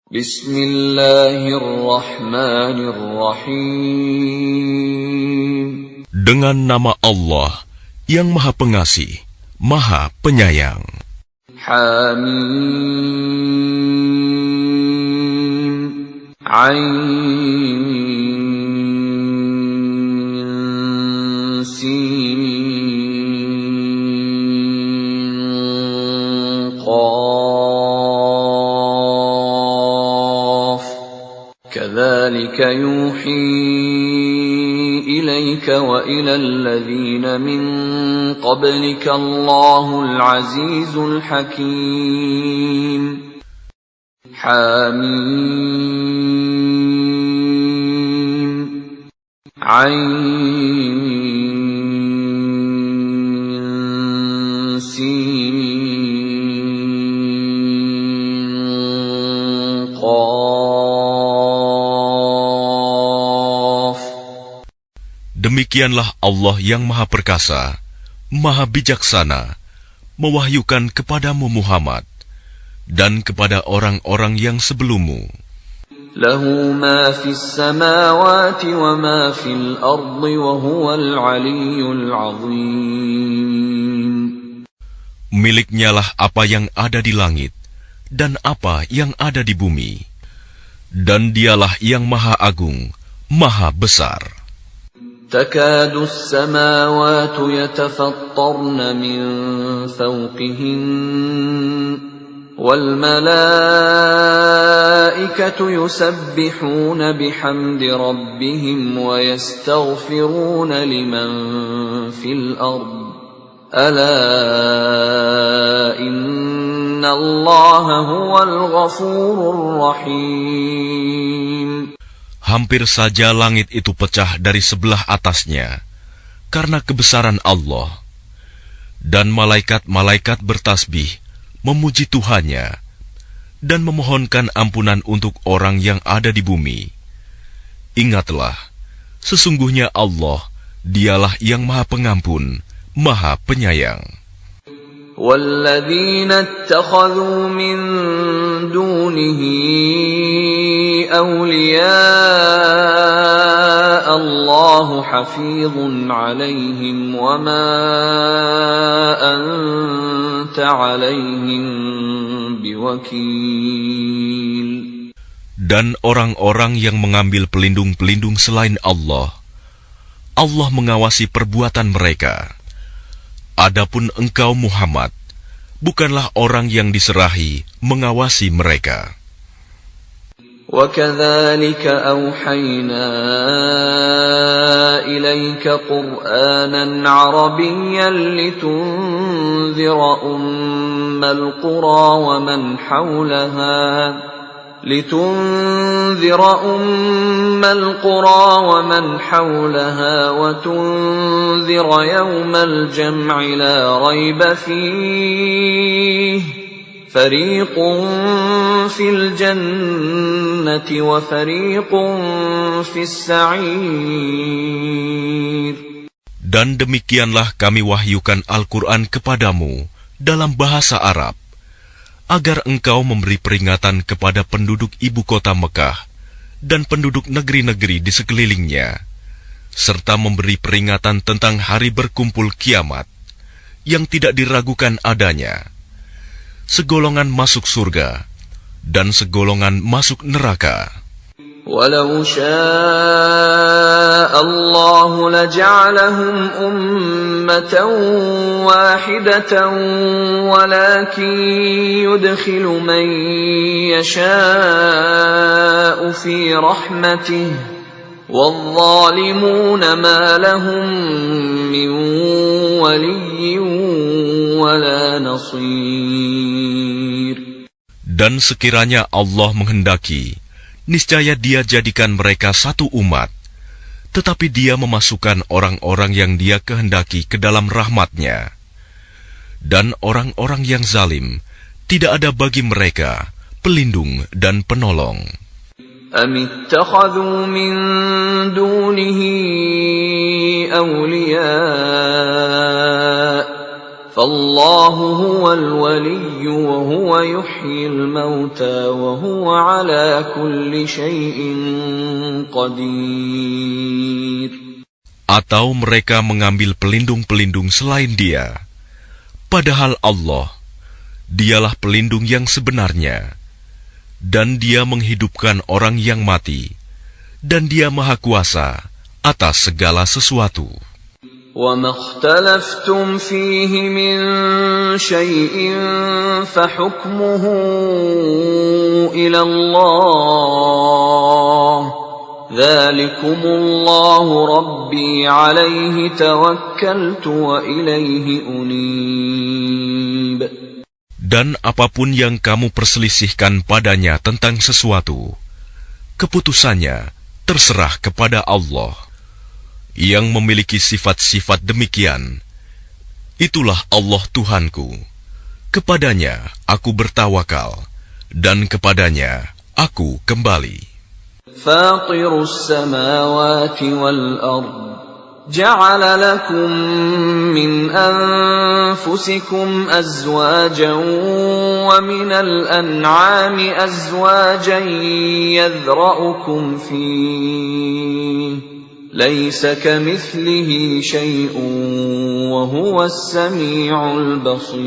Bismillahirrahmanirrahim. Dengan nama Allah yang Maha Pengasih, Maha Penyayang. Hamim. Ain Sin Qaf. Kadzalika yuhi ilaika wa ilal ladzina min qablika Allahul Azizul Hakim. Hamim. Ain Sin Qaf. Demikianlah Allah yang Maha Perkasa, Maha Bijaksana, mewahyukan kepadamu Muhammad dan kepada orang-orang yang sebelummu. Lahu ma fis samawati wa ma fil ardi wa huwal aliyyul azim. Miliknyalah apa yang ada di langit dan apa yang ada di bumi, dan dialah yang Maha Agung, Maha Besar. Takadu as-samawatu yatafattarna min fawqihin wal malaikatu yusabbihuna bihamdi rabbihim wa yastaghfiruna liman fil ard. Ala innallaha huwal ghafurur rahim. Hampir saja langit itu pecah dari sebelah atasnya karena kebesaran Allah, dan malaikat-malaikat bertasbih memuji Tuhannya dan memohonkan ampunan untuk orang yang ada di bumi. Ingatlah, sesungguhnya Allah, dialah yang Maha Pengampun, Maha Penyayang. وَالَّذِينَ اتَّخَذُوا مِن دُونِهِ أَوْلِيَاءَ اللَّهُ حَفِيظٌ عَلَيْهِمْ وَمَا أَنْتَ عَلَيْهِمْ بِوَكِيلٍ. Dan orang-orang yang mengambil pelindung-pelindung selain Allah, Allah mengawasi perbuatan mereka. Adapun engkau Muhammad, bukanlah orang yang diserahi mengawasi mereka. وَكَذَلِكَ أَوْحَيْنَا إِلَيْكَ قُرْآنًا عَرَبِيًّا لِتُنذِرَ أُمَّ الْقُرَى وَمَنْ حَوْلَهَا وَتُنذِرَ يَوْمَ الْجَمْعِ لَا رَيْبَ فِيهِ فَرِيقٌ فِي الْجَنَّةِ وَفَرِيقٌ فِي السَّعِيرِ. Dan demikianlah kami wahyukan Al-Quran kepadamu dalam bahasa Arab, agar engkau memberi peringatan kepada penduduk ibu kota Mekah dan penduduk negeri-negeri di sekelilingnya, serta memberi peringatan tentang hari berkumpul kiamat yang tidak diragukan adanya. Segolongan masuk surga dan segolongan masuk neraka. وَلَوْ شَاءَ اللَّهُ لَجَعَلَهُمْ أُمَّةً وَاحِدَةً وَلَكِنْ يُدْخِلُ مَنْ يَشَاءُ فِي رَحْمَتِهِ وَالظَّالِمُونَ مَا لَهُمْ مِنْ وَلِيٍّ وَلَا نَصِيرٍ. Dan sekiranya Allah menghendaki, niscaya Dia jadikan mereka satu umat, tetapi Dia memasukkan orang-orang yang Dia kehendaki ke dalam rahmat-Nya. Dan orang-orang yang zalim, tidak ada bagi mereka pelindung dan penolong. أَمِ اتَّخَذُوا مِن دُونِهِ أَوْلِيَاءَ فالله هو الولي وهو يحيي الموتى وهو على كل شيء قدير. Atau mereka mengambil pelindung-pelindung selain Dia, padahal Allah, Dialah pelindung yang sebenarnya, dan Dia menghidupkan orang yang mati, dan Dia Maha Kuasa atas segala sesuatu. وَمَا اخْتَلَفْتُمْ فِيهِ مِنْ شَيْءٍ فَحُكْمُهُ إِلَى اللَّهِ ذَلِكُمُ اللَّهُ رَبِّي عَلَيْهِ تَوَكَّلْتُ وَإِلَيْهِ أُنِيبُ. Dan apapun yang kamu perselisihkan padanya tentang sesuatu, keputusannya terserah kepada Allah yang memiliki sifat-sifat demikian. Itulah Allah Tuhanku. Kepadanya aku bertawakal, dan kepadanya aku kembali. Fatirus samawati wal ard, ja'ala lakum min anfusikum azwajan wa minal an'ami azwajan yadhra'ukum fihi. Laisa kamithlihi syai'un wa huwas sami'ul basir.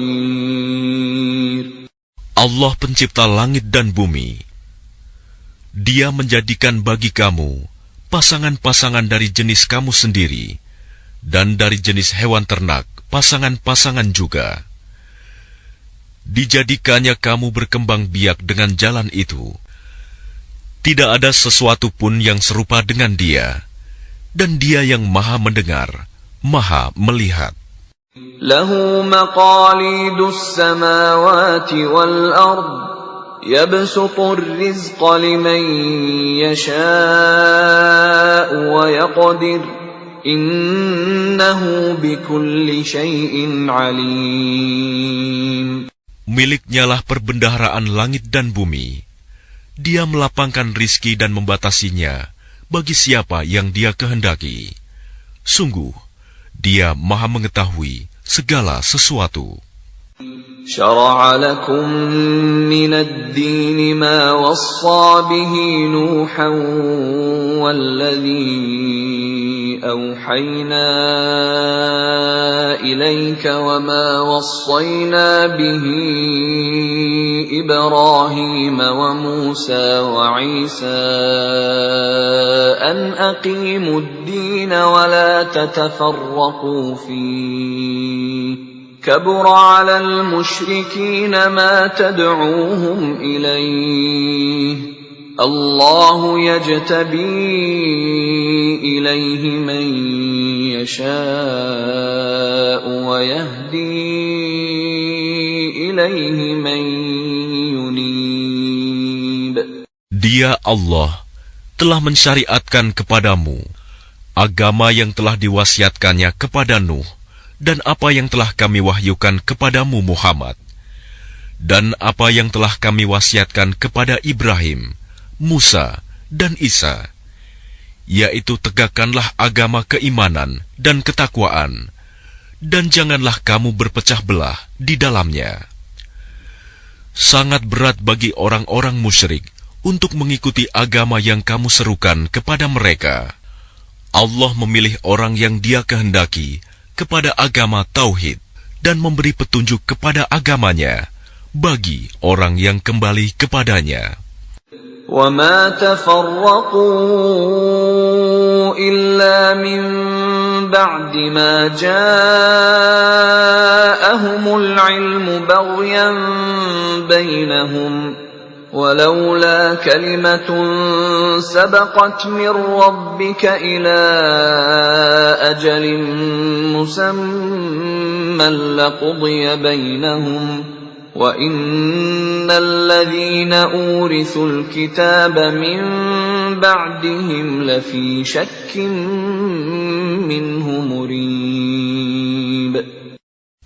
Allah pencipta langit dan bumi. Dia menjadikan bagi kamu pasangan-pasangan dari jenis kamu sendiri, dan dari jenis hewan ternak pasangan-pasangan juga. Dijadikannya kamu berkembang biak dengan jalan itu. Tidak ada sesuatu pun yang serupa dengan Dia, dan Dia yang Maha mendengar, Maha melihat. Lahu maqalidus samawati wal ard, yabsutur rizqa liman yasha'u wa yaqdir, innahu bikulli syai'in alim. Miliknyalah perbendaharaan langit dan bumi. Dia melapangkan rizki dan membatasinya bagi siapa yang Dia kehendaki. Sungguh, Dia Maha mengetahui segala sesuatu. Syara'a lakum minad dini ma wassa bihi Nuhan walladhi awhayna ilayka wa ma wassayna bihi Ibrahim wa Musa wa Isa an aqimud din wa la tatafarraqu fihi. كبر على المشركين ما تدعوهم إليه الله يجتبي إليه من يشاء ويهدي إليه من ينيب. Dia Allah telah mensyariatkan kepadamu agama yang telah diwasiatkannya kepada Nuh, dan apa yang telah kami wahyukan kepadamu Muhammad, dan apa yang telah kami wasiatkan kepada Ibrahim, Musa, dan Isa, yaitu tegakkanlah agama keimanan dan ketakwaan, dan janganlah kamu berpecah belah di dalamnya. Sangat berat bagi orang-orang musyrik untuk mengikuti agama yang kamu serukan kepada mereka. Allah memilih orang yang Dia kehendaki kepada agama tauhid dan memberi petunjuk kepada agamanya bagi orang yang kembali kepadanya. وَمَا تَفَرَّقُوا إِلَّا مِنْ بَعْدِ مَا جَاءَهُمُ الْعِلْمُ بَغْيًا بَيْنَهُمْ وَلَوْلَا كَلِمَةٌ سَبَقَتْ مِنْ رَبِّكَ إِلَى أَجَلٍ مُّسَمًّى لَقُضِيَ بَيْنَهُمْ وَإِنَّ الَّذِينَ أُورِثُوا الْكِتَابَ مِنْ بَعْدِهِمْ لَفِي شَكٍّ مِّنْهُ مُرِيبٍ.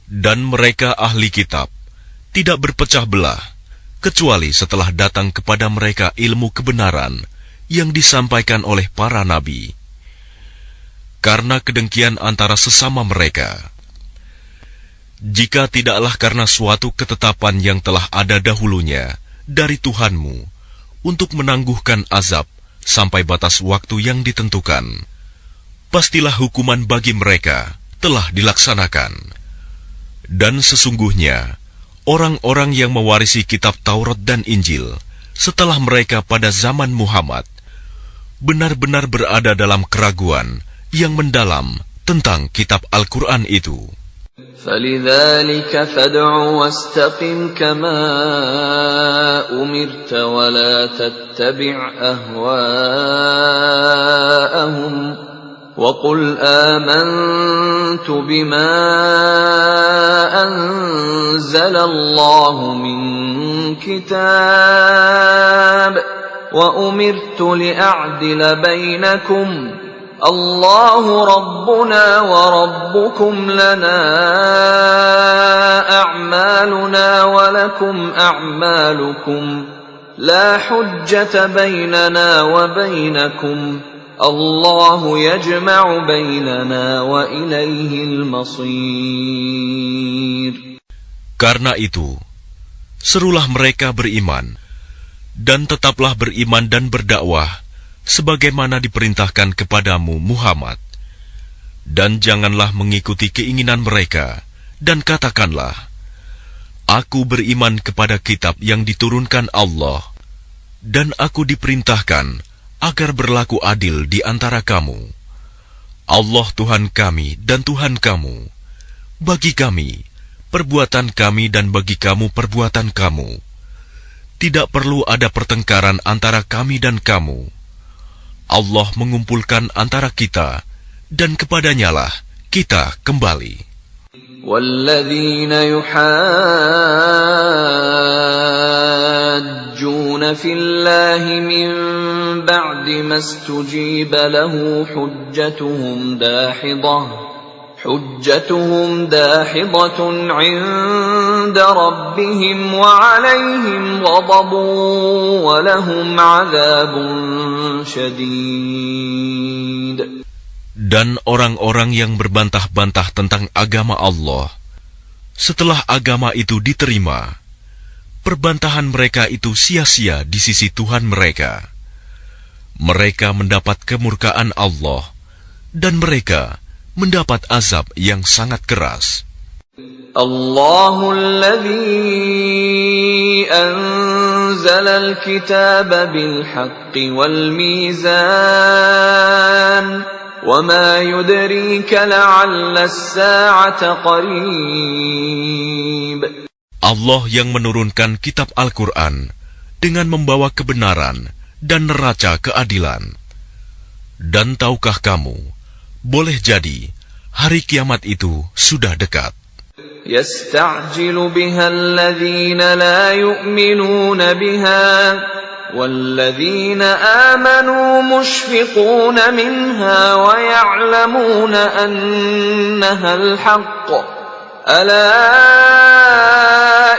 Dan mereka ahli kitab tidak berpecah belah kecuali setelah datang kepada mereka ilmu kebenaran yang disampaikan oleh para nabi. Karena kedengkian antara sesama mereka, Jika tidaklah karena suatu ketetapan yang telah ada dahulunya dari Tuhanmu untuk menangguhkan azab sampai batas waktu yang ditentukan, pastilah hukuman bagi mereka telah dilaksanakan. Dan sesungguhnya, orang-orang yang mewarisi kitab Taurat dan Injil setelah mereka pada zaman Muhammad benar-benar berada dalam keraguan yang mendalam tentang kitab Al-Quran itu. فَلِذَلِكَ فَادْعُ وَاسْتَقِمْ كَمَا أُمِرْتَ وَلَا تَتَّبِعْ أَهْوَاءَهُمْ وَقُلْ آمَنْتُ بِمَا أَنزَلَ اللَّهُ مِنْ كِتَابٍ وَأُمِرْتُ لِأَعْدِلَ بَيْنَكُمْ اللَّهُ رَبُّنَا وَرَبُّكُمْ لَنَا أَعْمَالُنَا وَلَكُمْ أَعْمَالُكُمْ لَا حُجَّةَ بَيْنَنَا وَبَيْنَكُمْ اللَّهُ يَجْمَعُ بَيْنَنَا وَإِلَيْهِ الْمَصِيرُ. Karena itu, serulah mereka beriman, dan tetaplah beriman dan berdakwah sebagaimana diperintahkan kepadamu Muhammad. Dan janganlah mengikuti keinginan mereka, dan katakanlah, Aku beriman kepada kitab yang diturunkan Allah, dan aku diperintahkan agar berlaku adil di antara kamu. Allah Tuhan kami dan Tuhan kamu. Bagi kami, perbuatan kami dan bagi kamu perbuatan kamu. Tidak perlu ada pertengkaran antara kami dan kamu. Allah mengumpulkan antara kita, dan kepadanyalah kita kembali. وَالَّذِينَ يُحَاجُّونَ فِي اللَّهِ مِن بَعْدِ مَا اسْتُجِيبَ لَهُ حُجَّتُهُمْ دَاحِضَةٌ عِندَ رَبِّهِمْ وَعَلَيْهِمْ غَضَبٌ وَلَهُمْ عَذَابٌ شَدِيدٌ. Dan orang-orang yang berbantah-bantah tentang agama Allah, setelah agama itu diterima, perbantahan mereka itu sia-sia di sisi Tuhan mereka. Mereka mendapat kemurkaan Allah, dan mereka mendapat azab yang sangat keras. Allahul ladzi anzalal kitaba bil haqqi wal mizan وَمَا يُدْرِيكَ لَعَلَّ السَّاعَةَ قَرِيبٌ. Allah yang menurunkan kitab Al-Quran dengan membawa kebenaran dan neraca keadilan. Dan tahukah kamu, boleh jadi hari kiamat itu sudah dekat. يَسْتَعْجِلُ بِهَا الَّذِينَ لَا يُؤْمِنُونَ بِهَا وَالَّذِينَ آمَنُوا مُشْفِقُونَ مِنْهَا وَيَعْلَمُونَ أَنَّهَا الْحَقُّ أَلَا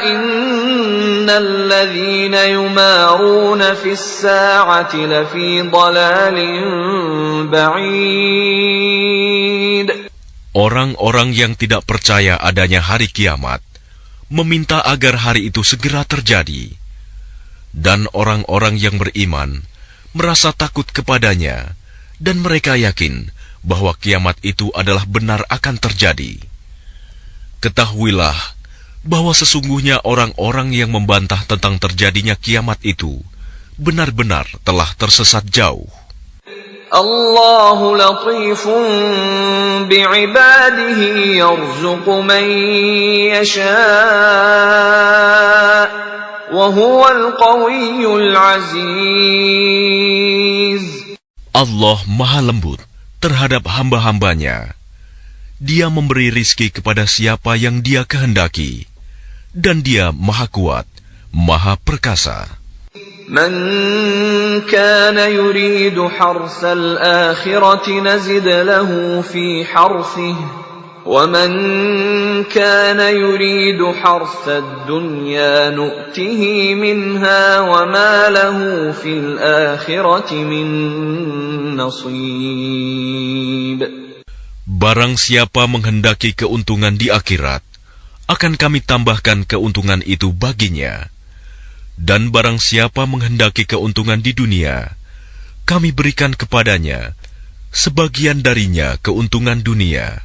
إِنَّ الَّذِينَ يُمَارُونَ فِي السَّاعَةِ لَفِي ضَلَالٍ بَعِيدٍ. Orang-orang yang tidak percaya adanya hari kiamat meminta agar hari itu segera terjadi. Dan orang-orang yang beriman merasa takut kepadanya, dan mereka yakin bahwa kiamat itu adalah benar akan terjadi. Ketahuilah bahwa sesungguhnya orang-orang yang membantah tentang terjadinya kiamat itu benar-benar telah tersesat jauh. Allahu latifun bi'ibadihi yarzuqu man yasha' Wahuwal qawiyyul aziz. Allah maha lembut terhadap hamba-hambanya. Dia memberi rizki kepada siapa yang dia kehendaki, dan dia maha kuat, maha perkasa. Man kana yuridu harsal akhirati nazid lahu fi harsihi وَمَنْ كَانَ يُرِيدُ حَرْثَ الدُّنْيَا نُؤْتِهِ مِنْهَا وَمَا لَهُ فِي الْآخِرَةِ مِنْ نَصِيبٍ. Barang siapa menghendaki keuntungan di akhirat, akan kami tambahkan keuntungan itu baginya. Dan barang siapa menghendaki keuntungan di dunia, kami berikan kepadanya sebagian darinya keuntungan dunia,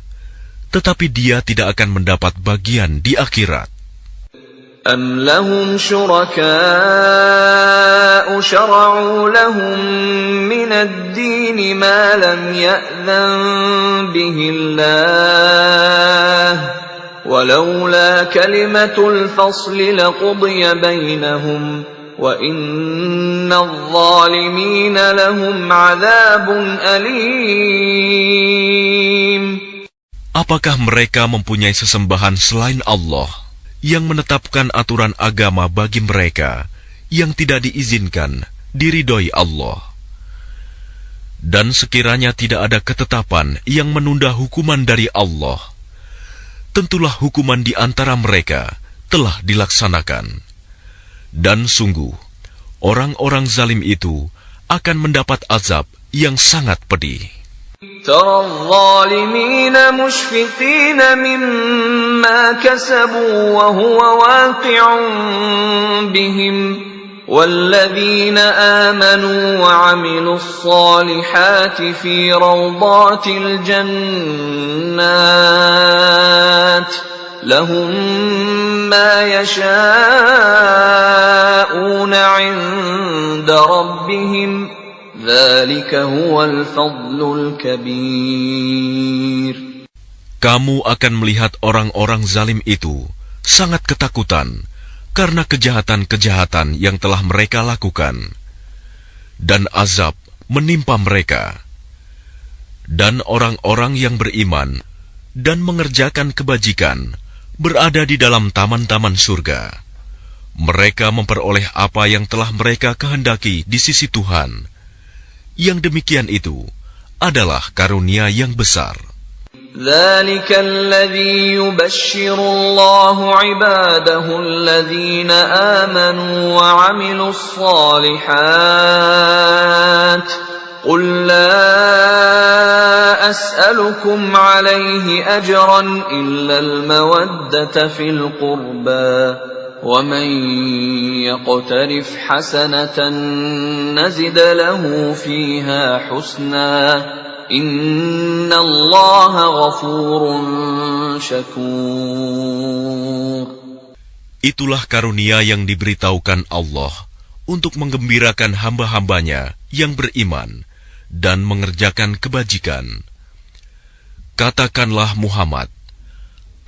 tetapi dia tidak akan mendapat bagian di akhirat. أَمْ لَهُمْ شُرَكَاءُ شَرَعُوا لَهُم مِّنَ الدِّينِ مَا لَمْ يَأْذَن بِهِ اللَّهُ وَلَوْلَا كَلِمَةُ الْفَصْلِ لَقُضِيَ بَيْنَهُمْ وَإِنَّ الظَّالِمِينَ لَهُمْ عَذَابٌ أَلِيمٌ. Apakah mereka mempunyai sesembahan selain Allah yang menetapkan aturan agama bagi mereka yang tidak diizinkan diridhoi Allah? Dan sekiranya tidak ada ketetapan yang menunda hukuman dari Allah, tentulah hukuman di antara mereka telah dilaksanakan. Dan sungguh, orang-orang zalim itu akan mendapat azab yang sangat pedih. ترى الظالمين مشفقين مما كسبوا وهو واقع بهم والذين آمنوا وعملوا الصالحات في روضات الجنات لهم ما يشاءون عند ربهم ذلك هو الفضل الكبير. Kamu akan melihat orang-orang zalim itu sangat ketakutan karena kejahatan-kejahatan yang telah mereka lakukan, dan azab menimpa mereka. Dan orang-orang yang beriman dan mengerjakan kebajikan berada di dalam taman-taman surga. Mereka memperoleh apa yang telah mereka kehendaki di sisi Tuhan. Yang demikian itu adalah karunia yang besar. ذلك الذي يبشر الله عباده الذين آمنوا وعملوا الصالحات قل لا أسألكم عليه أجرا إلا المودة في القربى ومن يقترف حسنة نزد له فيها حسنا إن الله غفور شكور. Itulah karunia yang diberitahukan Allah untuk menggembirakan hamba-hambanya yang beriman dan mengerjakan kebajikan. Katakanlah Muhammad,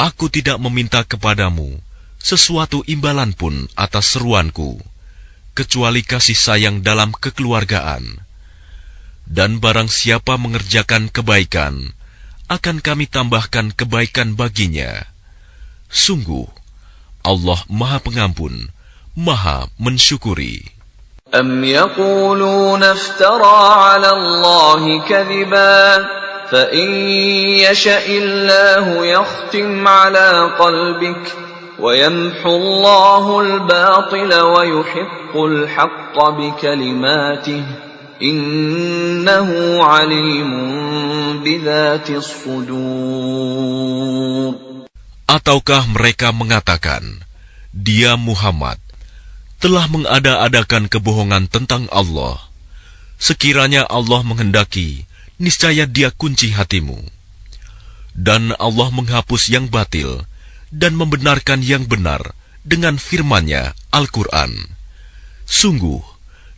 aku tidak meminta kepadamu sesuatu imbalan pun atas seruanku, kecuali kasih sayang dalam kekeluargaan. Dan barang siapa mengerjakan kebaikan, akan kami tambahkan kebaikan baginya. Sungguh, Allah Maha Pengampun, Maha Mensyukuri. أم يقولون افترى على الله كذبا فإن يشأ الله يختم على قلبك ويمحو الله الباطل ويحق الحق بكلماته إنه عليم بذات الصدور. Ataukah mereka mengatakan, dia Muhammad telah mengada-adakan kebohongan tentang Allah. Sekiranya Allah menghendaki, niscaya dia kunci hatimu. Dan Allah menghapus yang batil dan membenarkan yang benar dengan firman-Nya Al-Quran. Sungguh,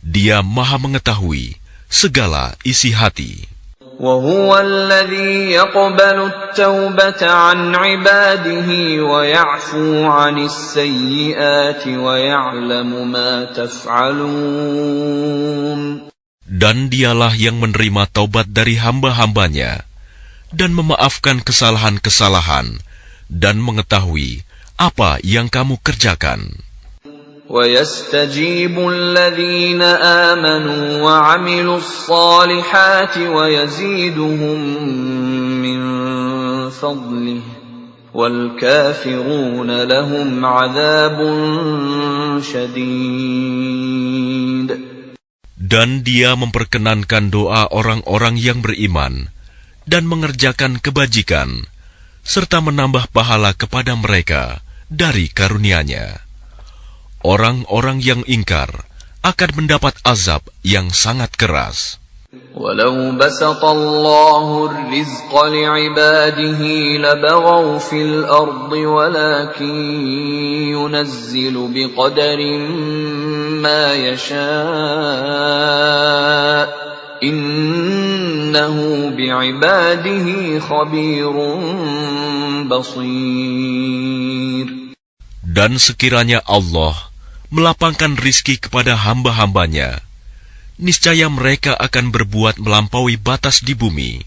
Dia Maha mengetahui segala isi hati. وهو الذي يقبل التوبة عن عباده ويعفو عن السيئات ويعلم ما تفعلون. Dan dialah yang menerima taubat dari hamba-hambanya dan memaafkan kesalahan-kesalahan dan mengetahui apa yang kamu kerjakan. وَيَسْتَجِيبُ الَّذِينَ آمَنُوا وَعَمِلُوا الصَّالِحَاتِ وَيَزِيدُهُم مِّن فَضْلِهِ وَالْكَافِرُونَ لَهُمْ عَذَابٌ شَدِيدٌ. Dan Dia memperkenankan doa orang-orang yang beriman dan mengerjakan kebajikan, serta menambah pahala kepada mereka dari karunia-Nya. Orang-orang yang ingkar akan mendapat azab yang sangat keras. وَلَوْ بَسَطَ اللَّهُ الرِّزْقَ لِعِبَادِهِ لَبَغَوْا فِي الْأَرْضِ وَلَكِنْ يُنَزِّلُ بِقَدَرٍ مَا يَشَاءُ إِنَّهُ بِعِبَادِهِ خَبِيرٌ بَصِيرٌ. Dan sekiranya Allah melapangkan rizki kepada hamba-hambanya, niscaya mereka akan berbuat melampaui batas di bumi.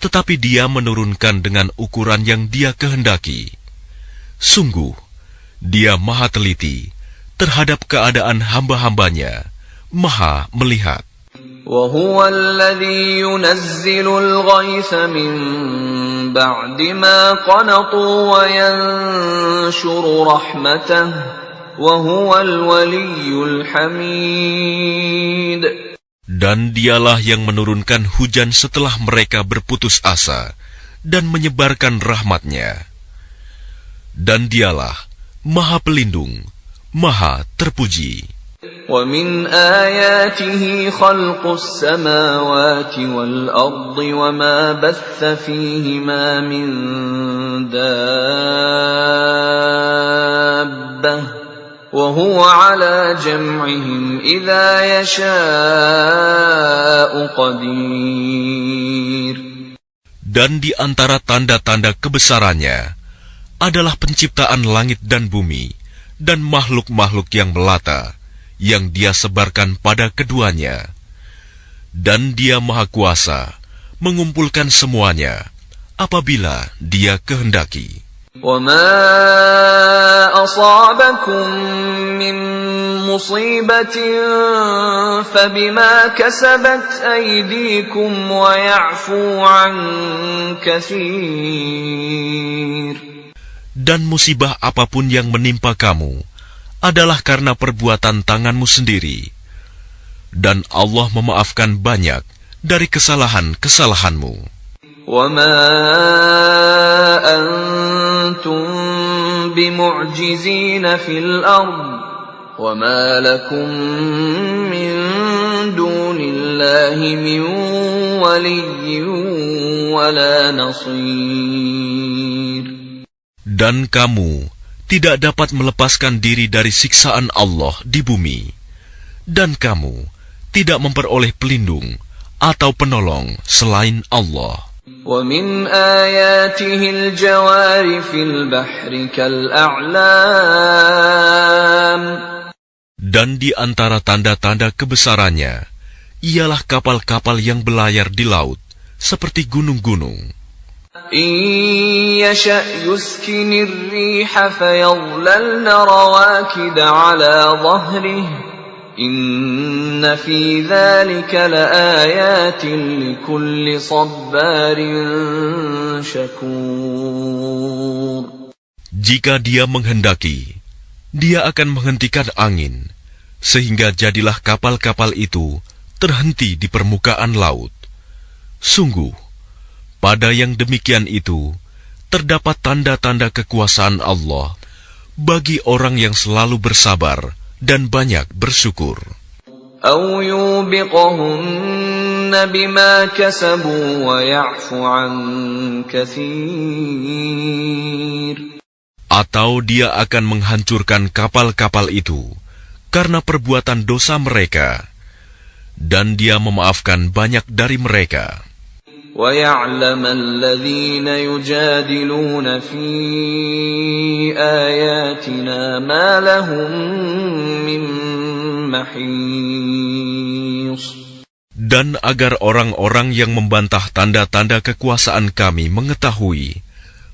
Tetapi Dia menurunkan dengan ukuran yang Dia kehendaki. Sungguh, Dia maha teliti terhadap keadaan hamba-hambanya, maha melihat. وَهُوَ الَّذِي يُنَزِّلُ الْغَيْثَ مِن بَعْدِ مَا قَنَطُوا وَيَنشُرُ رَحْمَتَهُ وَهُوَ الْوَلِيُّ الْحَمِيدُ. Dan Dialah yang menurunkan hujan setelah mereka berputus asa dan menyebarkan rahmat-Nya. Dan Dialah Maha Pelindung, Maha Terpuji. وَمِنْ آيَاتِهِ خَلْقُ السَّمَاوَاتِ وَالْأَرْضِ وَمَا بَثَّ فِيهِمَا مِنْ دَابَّةٍ وَهُوَ عَلَى جَمْعِهِمْ إِذَا يَشَاءُ قَدِيرٌ. Dan di antara tanda-tanda kebesarannya adalah penciptaan langit dan bumi dan makhluk-makhluk yang melata yang Dia sebarkan pada keduanya. Dan Dia Maha Kuasa mengumpulkan semuanya apabila Dia kehendaki. وَمَا أَصَابَكُم مِّن مُّصِيبَةٍ فَبِمَا كَسَبَتْ أَيْدِيكُمْ وَيَعْفُو عَن كَثِيرٍ. Dan musibah apapun yang menimpa kamu adalah karena perbuatan tanganmu sendiri. Dan Allah memaafkan banyak dari kesalahan-kesalahanmu. وَمَا أَنْتُمْ بِمُعْجِزِينَ فِي الْأَرْضِ وَمَا لَكُمْ مِنْ دُونِ اللَّهِ مِنْ وَلِيٍّ وَلَا نَصِيرٍ. Dan kamu tidak dapat melepaskan diri dari siksaan Allah di bumi, dan kamu tidak memperoleh pelindung atau penolong selain Allah. وَمِنْ آيَاتِهِ الْجَوَارِ فِي الْبَحْرِ كَالْأَعْلَامِ. Dan di antara tanda-tanda kebesarannya ialah kapal-kapal yang belayar di laut seperti gunung-gunung. إِن يَشَأْ يُسْكِنِ الرِّيحَ فَيَظْلَلْنَ رَوَاكِدَ عَلَى ظَهْرِهِ إِنَّ فِي ذَلِكَ لَآيَاتٍ لِكُلِّ صَبَّارٍ شَكُورٍ. Jika Dia menghendaki, Dia akan menghentikan angin, sehingga jadilah kapal-kapal itu terhenti di permukaan laut. Sungguh, pada yang demikian itu, terdapat tanda-tanda kekuasaan Allah bagi orang yang selalu bersabar dan banyak bersyukur. أَوْ يُوبِقَهُنَّ بِمَا كَسَبُوا وَيَعْفُ عَنْ كَثِيرٍ. Atau Dia akan menghancurkan kapal-kapal itu karena perbuatan dosa mereka, dan Dia memaafkan banyak dari mereka. وَيَعْلَمَ الَّذِينَ يُجَادِلُونَ فِي آيَاتِنَا مَا لَهُم مِّن مَّحِيصٍ. Dan agar orang-orang yang membantah tanda-tanda kekuasaan Kami mengetahui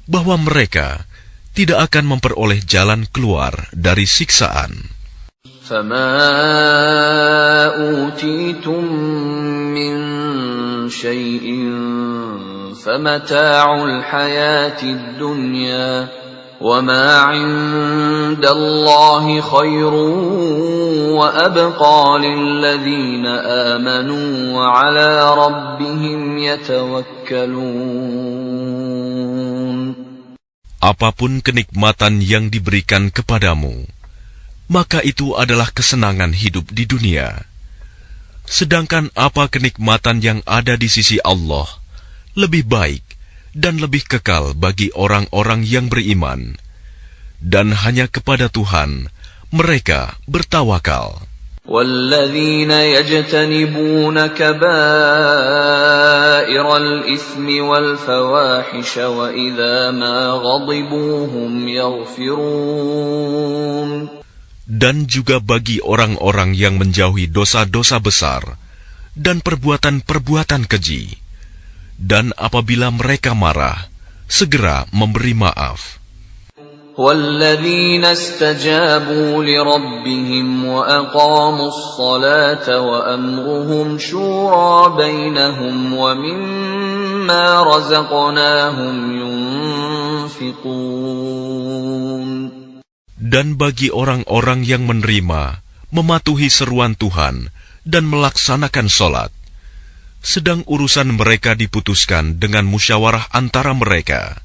bahwa mereka tidak akan memperoleh jalan keluar dari siksaan. فَمَا أُوتِيتُم مِّن شَيْءٍ فَمَتَاعُ الْحَيَاةِ الدُّنْيَا وَمَا عِندَ اللَّهِ خَيْرٌ وَأَبْقَىٰ لِلَّذِينَ آمَنُوا وَعَلَىٰ رَبِّهِمْ يَتَوَكَّلُونَ. apapun kenikmatan yang diberikan kepadamu, maka itu adalah kesenangan hidup di dunia. Sedangkan apa kenikmatan yang ada di sisi Allah lebih baik dan lebih kekal bagi orang-orang yang beriman, dan hanya kepada Tuhan mereka bertawakal. وَالَّذِينَ يَجْتَنِبُونَ كَبَائِرَ الْإِثْمِ وَالْفَوَاحِشَ وَإِذَا مَا غَضِبُوا هُمْ يَغْفِرُونَ. Dan juga bagi orang-orang yang menjauhi dosa-dosa besar dan perbuatan-perbuatan keji, dan apabila mereka marah, segera memberi maaf. وَالَّذِينَ اسْتَجَابُوا لِرَبِّهِمْ وَأَقَامُوا الصَّلَاةَ وَأَمْرُهُمْ شُورَى بَيْنَهُمْ وَمِمَّا رَزَقْنَاهُمْ يُنْفِقُونَ. Dan bagi orang-orang yang menerima, mematuhi seruan Tuhan, dan melaksanakan sholat, sedang urusan mereka diputuskan dengan musyawarah antara mereka,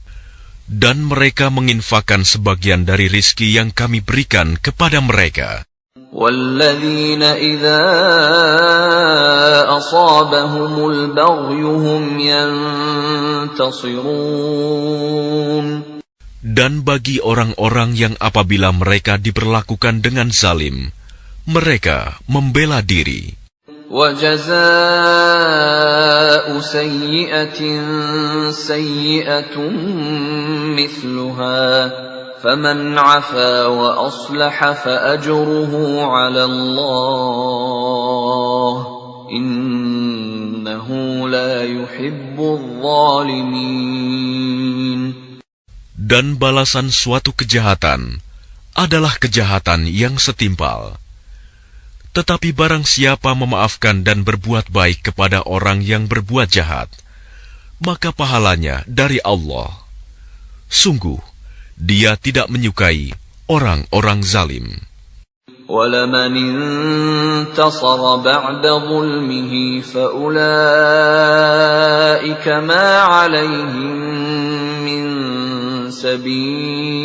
dan mereka menginfakkan sebagian dari rizki yang kami berikan kepada mereka. وَالَّذِينَ إِذَا أَصَابَهُمُ الْبَغْيُ هُمْ يَنْتَصِرُونَ. Dan bagi orang-orang yang apabila mereka diperlakukan dengan zalim, mereka membela diri. وَجَزَاءُ سَيِّئَةٍ سَيِّئَةٌ مِثْلُهَا فَمَنْ عَفَا وَأَصْلَحَ فَأَجْرُهُ عَلَى اللَّهِ إِنَّهُ لَا يُحِبُّ الظَّالِمِينَ. Dan balasan suatu kejahatan adalah kejahatan yang setimpal. Tetapi barang siapa memaafkan dan berbuat baik kepada orang yang berbuat jahat, maka pahalanya dari Allah. Sungguh, Dia tidak menyukai orang-orang zalim. وَلَمَنِ انتَصَرَ بَعْدَ ظُلْمِهِ فَأُولَئِكَ مَا عَلَيْهِمْ مِنْ سَبِيلٍ.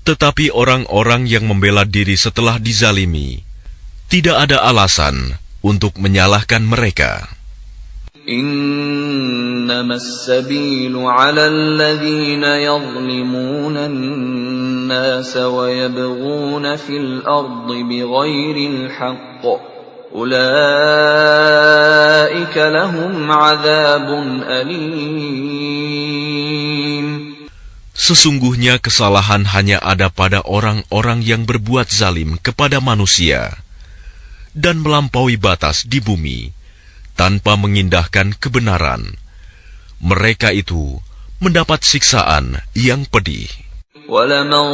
Tetapi orang-orang yang membela diri setelah dizalimi, tidak ada alasan untuk menyalahkan mereka. إِنَّمَا السَّبِيلُ عَلَى الَّذِينَ يَظْلِمُونَ النَّاسَ وَيَبْغُونَ فِي الْأَرْضِ بِغَيْرِ الْحَقِّ أُولَئِكَ لَهُمْ عَذَابٌ أَلِيمٌ. Sesungguhnya kesalahan hanya ada pada orang-orang yang berbuat zalim kepada manusia dan melampaui batas di bumi tanpa mengindahkan kebenaran. Mereka itu mendapat siksaan yang pedih. وَلَمَنْ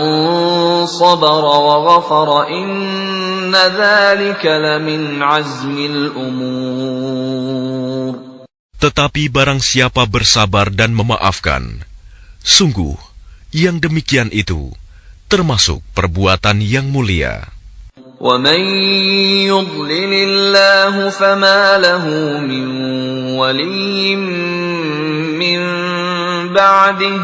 صَبَرَ وَغَفَرَ إِنَّ ذَلِكَ لَمِنْ عَزْمِ الْأُمُورِ. Tetapi barang siapa bersabar dan memaafkan, sungguh yang demikian itu termasuk perbuatan yang mulia. وَمَنْ يُضْلِلِ اللَّهُ فَمَا لَهُ مِنْ وَلِيٍّ مِّنْ بَعْدِهِ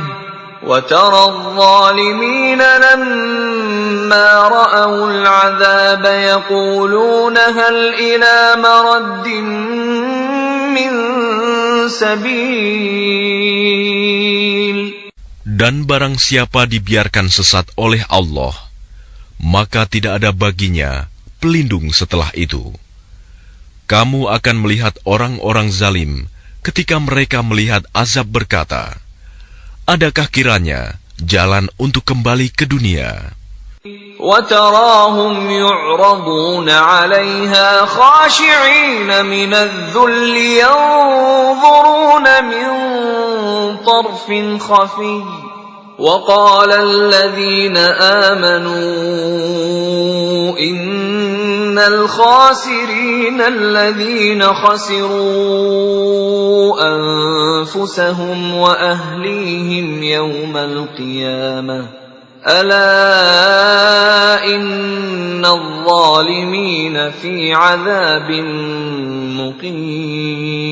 وَتَرَى الظَّالِمِينَ لَمَّا رَأَوُا الْعَذَابَ يَقُولُونَ هَلْ إِلَى مَرَدٍّ مِّنْ سَبِيلٍ. Dan barang siapa dibiarkan sesat oleh Allah, maka tidak ada baginya pelindung setelah itu. Kamu akan melihat orang-orang zalim ketika mereka melihat azab berkata, adakah kiranya jalan untuk kembali ke dunia? وَتَرَاهُمْ يُعْرَضُونَ عَلَيْهَا خَاشِعِينَ مِنَ الذُّلِّ يَنظُرُونَ مِنْ طَرْفٍ خَفِيٍّ وَقَالَ الَّذِينَ آمَنُوا إِنَّ الْخَاسِرِينَ الَّذِينَ خَسِرُوا أَنفُسَهُمْ وَأَهْلِيهِمْ يَوْمَ الْقِيَامَةِ أَلَا إِنَّ الظَّالِمِينَ فِي عَذَابٍ مُقِيمٍ.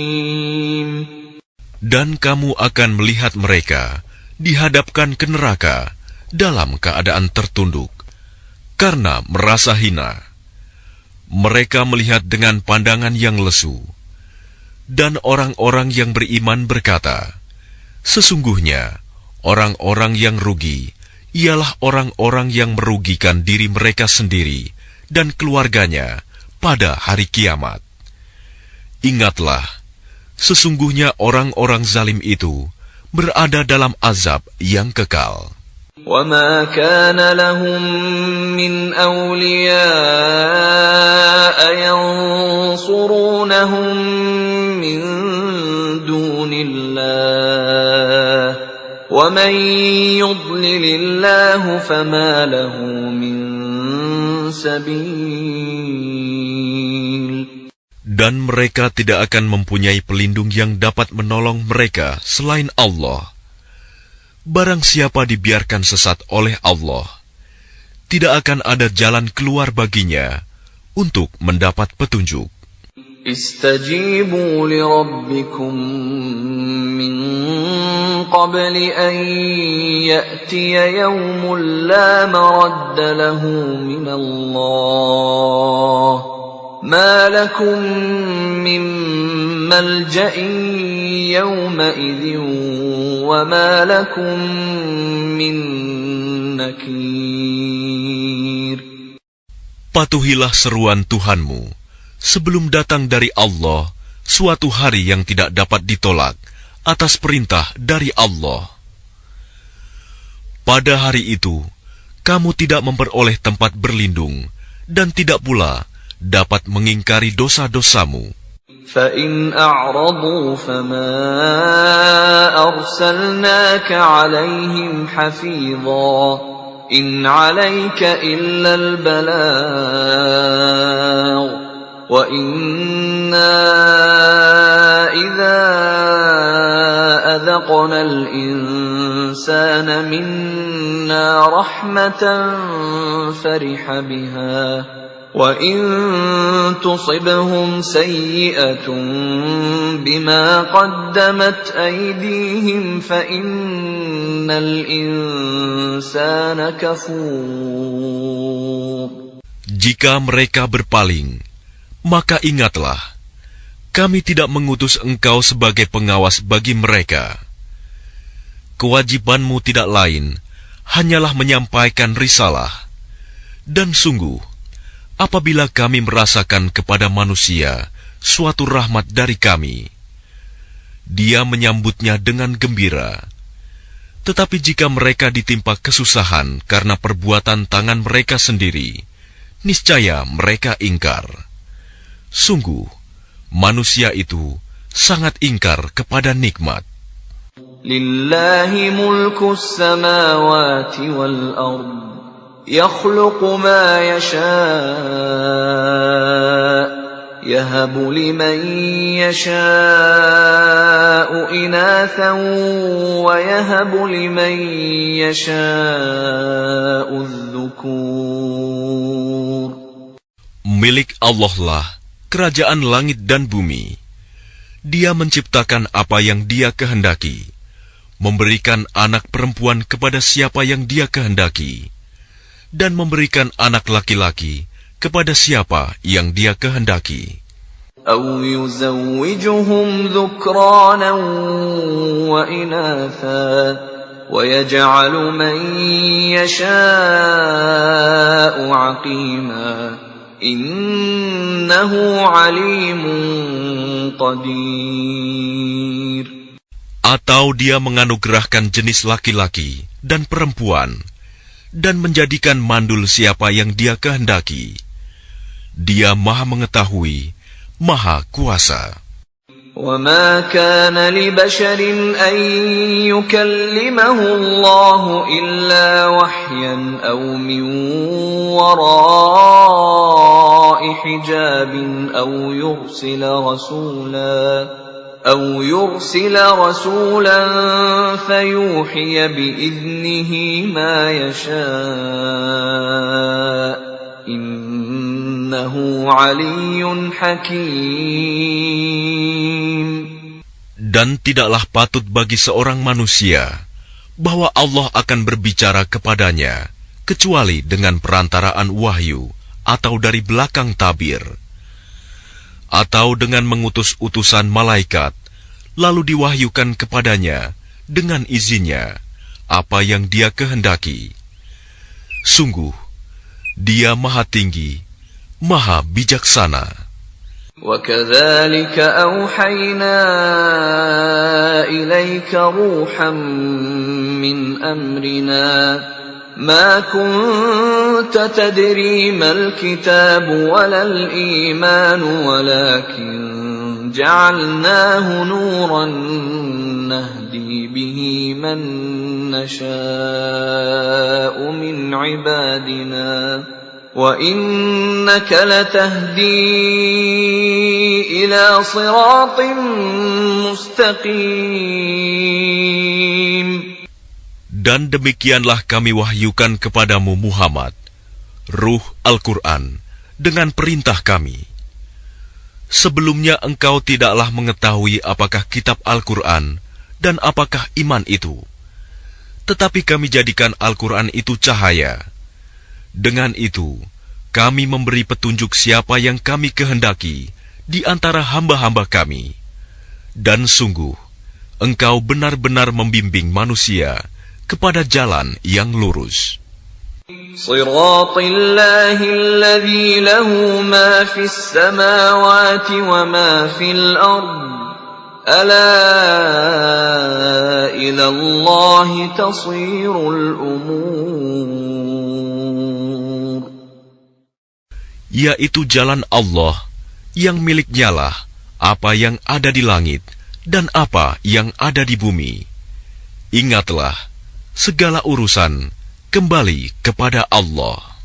Dan kamu akan melihat mereka dihadapkan ke neraka dalam keadaan tertunduk karena merasa hina. Mereka melihat dengan pandangan yang lesu, dan orang-orang yang beriman berkata, sesungguhnya orang-orang yang rugi ialah orang-orang yang merugikan diri mereka sendiri dan keluarganya pada hari kiamat. Ingatlah, sesungguhnya orang-orang zalim itu berada dalam azab yang kekal. وَمَا كَانَ لَهُم مِّنْ أَوْلِيَاءَ يَنصُرُونَهُم مِّن دُونِ اللَّهِ وَمَن يُضْلِلِ اللَّهُ فَمَا لَهُ مِن سَبِيلٍ. Dan mereka tidak akan mempunyai pelindung yang dapat menolong mereka selain Allah. Barang siapa dibiarkan sesat oleh Allah, tidak akan ada jalan keluar baginya untuk mendapat petunjuk. Istajibu li rabbikum min qabli an ya'tiya yawmun la maradda lahu min Allah. Ma lakum min malja'in yawma'idhin wa ma lakum min nakir. Patuhilah seruan Tuhanmu sebelum datang dari Allah suatu hari yang tidak dapat ditolak atas perintah dari Allah. Pada hari itu, kamu tidak memperoleh tempat berlindung dan tidak pula dapat mengingkari dosa-dosamu. فَإِنْ أَعْرَضُوا فَمَا أَرْسَلْنَاكَ عَلَيْهِمْ حَفِيظًا إِنْ عَلَيْكَ إِلَّا الْبَلَاغُ وَإِنَّا إِذَا أَذَقْنَا الْإِنسَانَ مِنَّا رَحْمَةً فَرِحَ بِهَا وَإِن تُصِبْهُمْ سَيِّئَةٌ بِمَا قَدَّمَتْ أَيْدِيهِمْ فَإِنَّ الْإِنسَانَ كَفُورٌ. Jika mereka berpaling, maka ingatlah, kami tidak mengutus engkau sebagai pengawas bagi mereka. Kewajibanmu tidak lain, hanyalah menyampaikan risalah. Dan sungguh, apabila kami merasakan kepada manusia suatu rahmat dari kami, dia menyambutnya dengan gembira. Tetapi jika mereka ditimpa kesusahan karena perbuatan tangan mereka sendiri, niscaya mereka ingkar. Sungguh, manusia itu sangat ingkar kepada nikmat. Lillahi mulkus samawati wal ardh يخلق ما يشاء يهب لمن يشاء إناثا ويهب لمن يشاء الذكور. Milik Allah lah kerajaan langit dan bumi. Dia menciptakan apa yang Dia kehendaki, memberikan anak perempuan kepada siapa yang Dia kehendaki, dan memberikan anak laki-laki kepada siapa yang Dia kehendaki. أَوْ يُزَوِّجُهُمْ ذُكْرَانًا وَإِنَاثًا وَيَجْعَلُ مَن يَشَاءُ عَقِيمًا إِنَّهُ عَلِيمٌ قَدِيرٌ. Atau Dia menganugerahkan jenis laki-laki dan perempuan, dan menjadikan mandul siapa yang Dia kehendaki. Dia Maha Mengetahui, Maha Kuasa. وَمَا كَانَ لِبَشَرٍ أَن يُكَلِّمَهُ اللَّهُ إِلَّا وَحْيًا أَوْ مِن وَرَاءِ حِجَابٍ أَوْ يُرْسِلَ رَسُولًا فَيُوحِيَ بِإِذْنِهِ مَا يَشَاءُ إِنَّهُ عَلِيٌّ حَكِيمٌ. Dan tidaklah patut bagi seorang manusia bahwa Allah akan berbicara kepadanya kecuali dengan perantaraan wahyu atau dari belakang tabir, atau dengan mengutus utusan malaikat, lalu diwahyukan kepadanya dengan izinnya apa yang Dia kehendaki. Sungguh, Dia Maha Tinggi, Maha Bijaksana. وَكَذَلِكَ أَوْحَيْنَا إِلَيْكَ رُوحًا مِّنْ أَمْرِنَا مَا كُنتَ تَدْرِي مَا الْكِتَابُ وَلَا الْإِيمَانُ وَلَكِنْ جَعَلْنَاهُ نُورًا نَهْدِي بِهِ مَن نَّشَاءُ مِنْ عِبَادِنَا وَإِنَّكَ لَتَهْدِي إِلَى صِرَاطٍ مُسْتَقِيمٍ. Dan demikianlah kami wahyukan kepadamu Muhammad, Ruh Al-Quran, dengan perintah kami. Sebelumnya engkau tidaklah mengetahui apakah kitab Al-Quran dan apakah iman itu. Tetapi kami jadikan Al-Quran itu cahaya. Dengan itu, kami memberi petunjuk siapa yang kami kehendaki di antara hamba-hamba kami. Dan sungguh, engkau benar-benar membimbing manusia kepada jalan yang lurus. Shiratal-Lahi alladhi lahu ma fis samawati wa ma fil ard. Ala ila Allahi tasirul umur. Yaitu jalan Allah yang miliknyalah apa yang ada di langit dan apa yang ada di bumi. Ingatlah, segala urusan kembali kepada Allah.